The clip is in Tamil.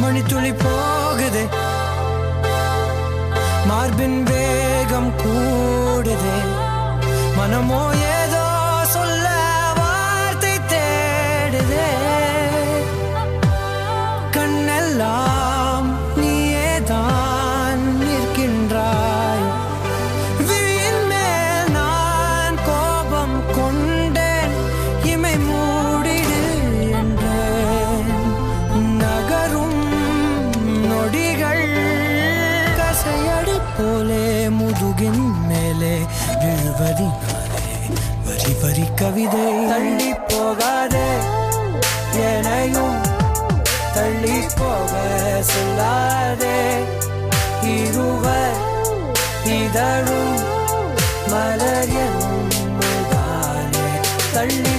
மணித்துளி போகுதே, மார்பின் வேகம் கூடுதே, மனமோ ஏதோ சொல்ல வார்த்தை தேடுதே. கண்ணெல்லாம் நீயேதான் நிற்கின்றாய், விழியின் மேல் நான் கோபம் கொண்டேன், இமை மூடிடு என்றேன். நகரும் நொடிகள் கசையடி போலே முதுகின் மேலே விழுவதினாலே வரி வரி கவிதை. தள்ளி போகாதே, எனையும் தள்ளி போக சொல்லாதே. இருவர் இதழும் மலர் என்னும் தானே, தள்ளி